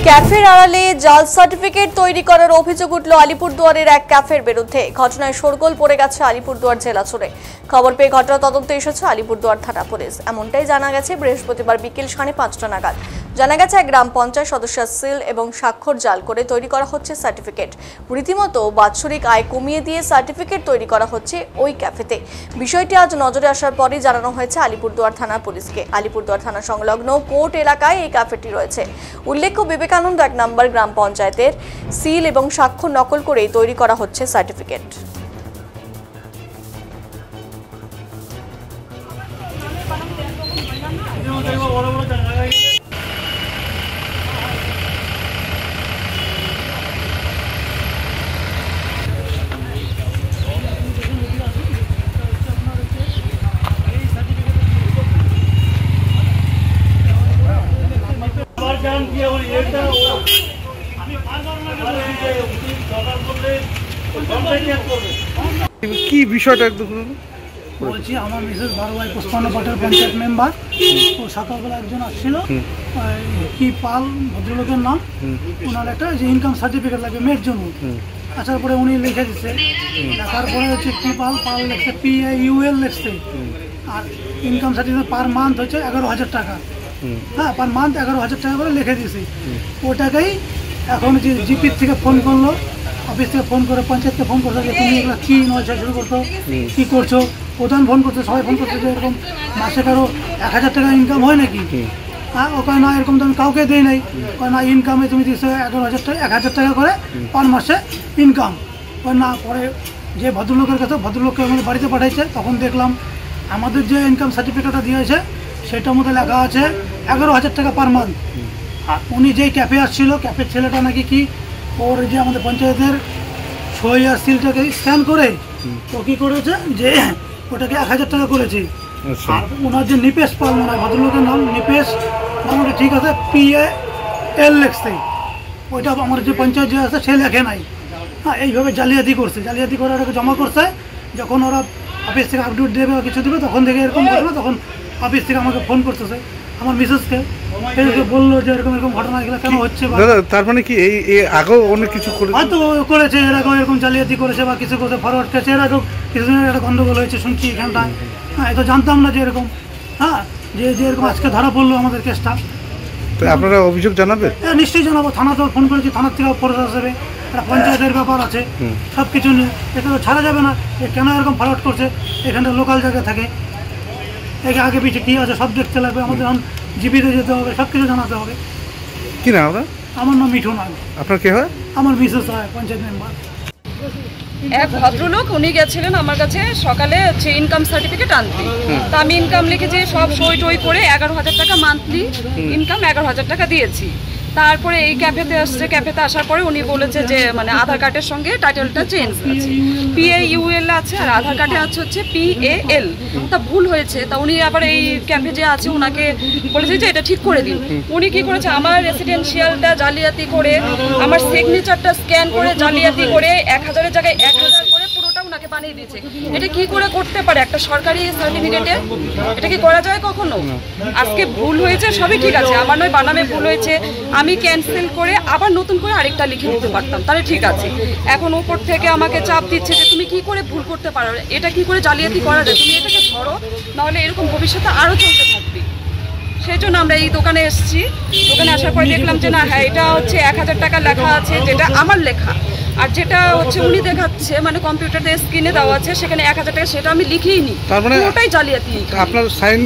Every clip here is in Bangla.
ক্যাফের আড়ালে জাল সার্টিফিকেট তৈরি করার অভিযোগ উঠল আলিপুরদুয়ারের এক ক্যাফের বিরুদ্ধে। ঘটনায় শোরগোল পড়ে গেছে আলিপুরদুয়ার জেলা জুড়ে। খবর পেয়ে ঘটনা তদন্তে এসেছে আলিপুরদুয়ার থানা পুলিশ। এমনটাই জানা গেছে বৃহস্পতিবার বিকেল 5:30 নাগাদ। জানা গেছে এক গ্রাম পঞ্চায়েত সদস্যের সিল এবং স্বাক্ষর জাল করে তৈরি করা হচ্ছে সার্টিফিকেট। রীতিমতো বাৎসরিক আয় কমিয়ে দিয়ে সার্টিফিকেট তৈরি করা হচ্ছে ওই ক্যাফেতে। বিষয়টি আজ নজরে আসার পরই জানানো হয়েছে আলিপুরদুয়ার থানা পুলিশকে। আলিপুরদুয়ার থানা সংলগ্ন কোর্ট এলাকায় এই ক্যাফেটি রয়েছে। উল্লেখ্য, বিবেকানন্দ 1 নম্বর গ্রাম পঞ্চায়েতের সিল এবং স্বাক্ষর নকল করেই তৈরি করা হচ্ছে সার্টিফিকেট। কি বিষয়টা একদম বলছি, আমার মিসেস বারোয়াই পুষ্পান্ন পাটের পঞ্চায়েত মেম্বার। ও সকালবেলা একজন আসছিল, কি পাল ভদ্রলোকের নাম, ওনার একটা যে ইনকাম সার্টিফিকেট লাগবে মেয়ের জন্য। আসার পরে উনি লিখে দিচ্ছে, লেখার পরে হচ্ছে কি পাল পাল লিখছে, PAUL লিখছে। আর ইনকাম সার্টিফিকেট পার মান্থ হচ্ছে 11,000 টাকা। হ্যাঁ, পার মান্থ 11,000 টাকা করে লিখে দিয়েছি। ওটাকেই এখন যে জিপির থেকে ফোন করলো, অফিস থেকে ফোন করে পঞ্চায়েতকে ফোন করছে যে তুমি এগুলো কী নয় শুরু করতো, কী করছো। প্রধান ফোন করছে, সবাই ফোন করছে যে এরকম মাসে কারো 1,000 টাকা ইনকাম হয় নাকি। হ্যাঁ, ওখানে না এরকম তো আমি কাউকে দিই নাই। না ইনকামে তুমি দিচ্ছ 1,000 টাকা করে পার মাসে ইনকাম। ওই না পরে যে ভদ্রলোকের কাছে, ভদ্রলোককে আমাদের বাড়িতে পাঠাইছে, তখন দেখলাম আমাদের যে ইনকাম সার্টিফিকেটটা দিয়েছে সেটার মধ্যে লেখা আছে 11,000 টাকা পার মান্থ। আর উনি যেই ক্যাফে আসছিল, ক্যাফের ছেলেটা নাকি কি ওর যে আমাদের পঞ্চায়েতের সই আর সিলটাকে স্ক্যান করে ও কী করেছে যে ওটাকে 1,000 টাকা করেছে। আর ওনার যে নিপেশ পাল, মনে হয় ভদ্রলোকের নাম নিপেশ, মোটামুটি ঠিক আছে, PAL লিখছে। ওইটা আমার যে পঞ্চায়েত যে আছে সে লেখে নাই। হ্যাঁ, এইভাবে জালিয়াতি করছে। জালিয়াতি করে ওটাকে জমা করছে। যখন ওরা অফিস থেকে আপডেট দেবে বা কিছু দেবে, তখন থেকে এরকম ঘটনা, তখন অফিস থেকে আমাকে ফোন করতেছে, আমার মিসেসকে বললো যে এরকম এরকম ঘটনা এগুলো কেন হচ্ছে। তার মানে কি এই আগেও অনেক কিছু হয়তো করেছে, এর আগেও এরকম জালিয়াতি করেছে বা কিছু করছে, ফরওয়ার্ড করেছে। এর আগেও কিছুদিনের একটা গন্ডগোল হয়েছে শুনছি এখানটায়। হ্যাঁ, এটা জানতাম না যে এরকম। হ্যাঁ, যে এরকম আজকে ধরা পড়লো আমাদের কেসটা। তো আপনারা অভিযোগ জানাবেন? হ্যাঁ, নিশ্চয়ই জানাবো। থানাতেও ফোন করেছি, থানার থেকেও ফোন আসবে। একটা পঞ্চায়েতের ব্যাপার আছে, সব কিছু নিয়ে এটা তো ছাড়া যাবে না। কেন এরকম ফরওয়ার্ড করছে, এখানটা লোকাল জায়গায় থাকে, একে আগে পিছিয়ে কী আছে সব দেখতে লাগবে। আমাদের এখন জিপিতে যেতে হবে, সব কিছু জানাতে হবে। কি নাম আপনার? আমার নাম মিঠু নাম। আপনার কে হয়? আমার মিসেস হয়, পঞ্চায়েত মেম্বার। এক ভদ্রলোক উনি গেছিলেন আমার কাছে সকালে হচ্ছে ইনকাম সার্টিফিকেট আনতে। তা আমি ইনকাম লিখেছি, সব সই টই করে 11,000 টাকা মান্থলি ইনকাম 11,000 টাকা দিয়েছি। তারপরে এই ক্যাফেতে আসছে, ক্যাফেতে আসার পরে উনি বলেছে যে মানে আধার কার্ডের সঙ্গে টাইটেলটা চেঞ্জ আছে, PAUL আছে, আর আধার কার্ডে আছে হচ্ছে PAL। তা ভুল হয়েছে। তা উনি আবার এই ক্যাফে যে আছে ওনাকে বলেছে যে এটা ঠিক করে দিন। উনি কি করেছে, আমার রেসিডেন্সিয়ালটা জালিয়াতি করে, আমার সিগনেচারটা স্ক্যান করে জালিয়াতি করে 1,000-এর জায়গায় 1,000 করে পুরোটা ওনাকে বানিয়ে দিয়েছে। এটা কি করে করতে পারে একটা সরকারি সার্টিফিকেটে? এটা কি করা যায় কখনো? আজকে ভুল হয়েছে, সবই ঠিক আছে, আমার নয় বানামে ভুল হয়েছে, আমি ক্যান্সেল করে আবার নতুন করে আরেকটা লিখে দিতে পারতাম, তাহলে ঠিক আছে। এখন উপর থেকে আমাকে চাপ দিচ্ছে যে তুমি কি করে ভুল করতে পারো, এটা কি করে জালিয়াতি করা যায়, তুমি এটাকে ধরো, নাহলে এরকম ভবিষ্যতে আরও চলতে থাকবে। সেই জন্য আমরা এই দোকানে এসেছি। দোকানে আসার পরে দেখলাম যে না, হ্যাঁ এটা হচ্ছে 1,000 টাকা লেখা আছে, যেটা আমার লেখা, আর যেটা হচ্ছে উনি দেখাচ্ছে মানে কম্পিউটারে স্ক্রিনে দেওয়া আছে সেখানে 1,000 টাকা, সেটা আমি লিখেই নি। তার মানে পুরোটাই জালিয়াতি। আপনার সাইন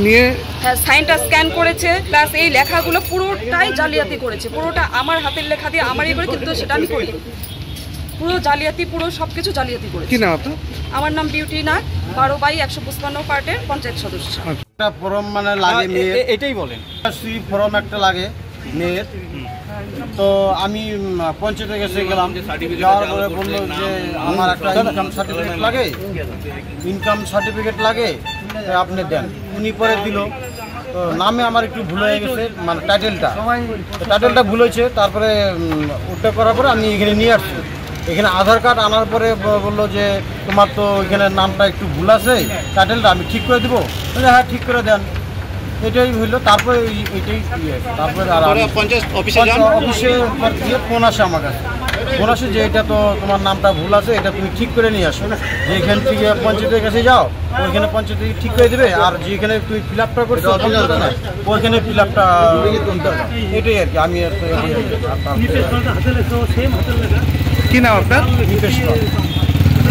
নিয়ে, হ্যাঁ, সাইনটা স্ক্যান করেছে, প্লাস এই লেখাগুলো পুরোটাই জালিয়াতি করেছে। পুরোটা আমার হাতের লেখা দিয়ে আমারই করে, কিন্তু সেটা আমি করি। পুরো জালিয়াতি, পুরো সবকিছু জালিয়াতি করেছে। কি নাম আপনার? আমার নাম বিউটি নাগ, 12/2 155 পার্টের পঞ্চায়েত সদস্য। একটা ফর্ম মানে লাগে মেয়ের, এটাই বলেন, ফর্ম একটা লাগে মেয়ের। তো আমি পঞ্চায়েতে গেছে গেলাম, যাওয়ার পরে বললো যে আমার একটা ইনকাম সার্টিফিকেট লাগে, আপনি দেন। উনি পরে দিল, তো নামে আমার একটু ভুল হয়ে গেছে, মানে টাইটেলটা ভুল হয়েছে। তারপরে ওটা করার পরে আমি এখানে নিয়ে আসছি। এখানে আধার কার্ড আনার পরে বললো যে তোমার তো এখানে নামটা একটু ভুল আছে, টাইটেলটা আমি ঠিক করে দেবো। হ্যাঁ ঠিক করে দেন। এটাই হইলো। তারপরে এইটাই তারপরে আর পঞ্চায়েত অফিসে গিয়ে ফোন আসে আমার কাছে, ফোন আসে যে এটা তো তোমার নামটা ভুল আছে, এটা তুমি ঠিক করে নিয়ে আসো। যে এখান থেকে পঞ্চায়েতের কাছে যাও, ওইখানে পঞ্চায়েত থেকে ঠিক করে দেবে, আর যেখানে তুমি ফিল আপটা করছো ওইখানে ফিল আপটা এটাই আর কি। আমি কি নাম আপনার?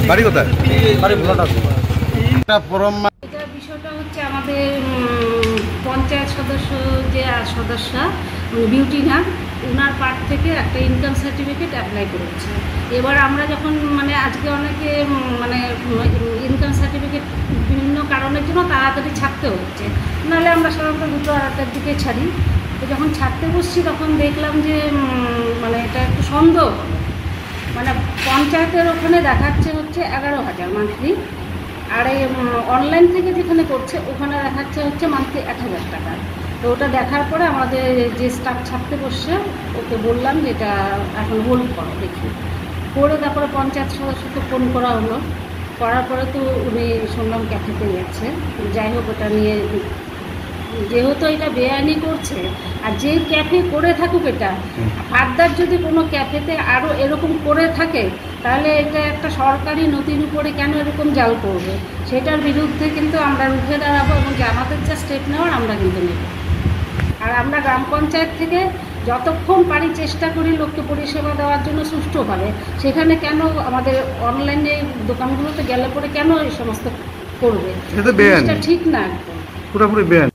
বাড়ি কোথায়? বাড়ি ভোলাটা একটা পরম। এটার বিষয়টা হচ্ছে আমাদের পঞ্চায়েত সদস্য যে সদস্যা বিউটি নাগ, ওনার পার্ট থেকে একটা ইনকাম সার্টিফিকেট অ্যাপ্লাই করেছে। এবার আমরা যখন মানে আজকে অনেকে মানে ইনকাম সার্টিফিকেট বিভিন্ন কারণের জন্য তাড়াতাড়ি ছাড়তে হচ্ছে, নাহলে আমরা সাধারণত 2-2:30টার দিকে ছাড়ি। তো যখন ছাড়তে বসছি তখন দেখলাম যে মানে এটা একটু সন্দেহ, মানে পঞ্চায়েতের ওখানে দেখাচ্ছে হচ্ছে 11,000 মান্থলি, আর এই অনলাইন থেকে যেখানে করছে ওখানে দেখাচ্ছে হচ্ছে মান্থলি 1,000 টাকা। তো ওটা দেখার পরে আমাদের যে স্টাফ ছাড়তে বসছে ওকে বললাম যে এটা এখন হোল্ড করো দেখি, করে তারপরে পঞ্চায়েত সদস্যকে ফোন করা হলো, করার পরে তো উনি শুনলাম ক্যাফেতে গেছে। যাই হোক, ওটা নিয়ে যেহেতু এটা বেআইনি করছে, আর যে ক্যাফে করে থাকুক এটা ফার্দার যদি কোনো ক্যাফেতে আরও এরকম করে থাকে, তাহলে এটা একটা সরকারি নথির উপরে কেন এরকম জাল করবে, সেটার বিরুদ্ধে কিন্তু আমরা রুখে দাঁড়াবো, এবং যে আমাদের যা স্টেপ নেওয়ার আমরা কিন্তু নেব। আর আমরা গ্রাম পঞ্চায়েত থেকে যতক্ষণ পারি চেষ্টা করি লোককে পরিষেবা দেওয়ার জন্য সুষ্ঠুভাবে। সেখানে কেন আমাদের অনলাইনে দোকানগুলোতে গেলে পরে কেন এই সমস্ত করবে, এটা ঠিক না, একদম পুরোপুরি বেআইনি।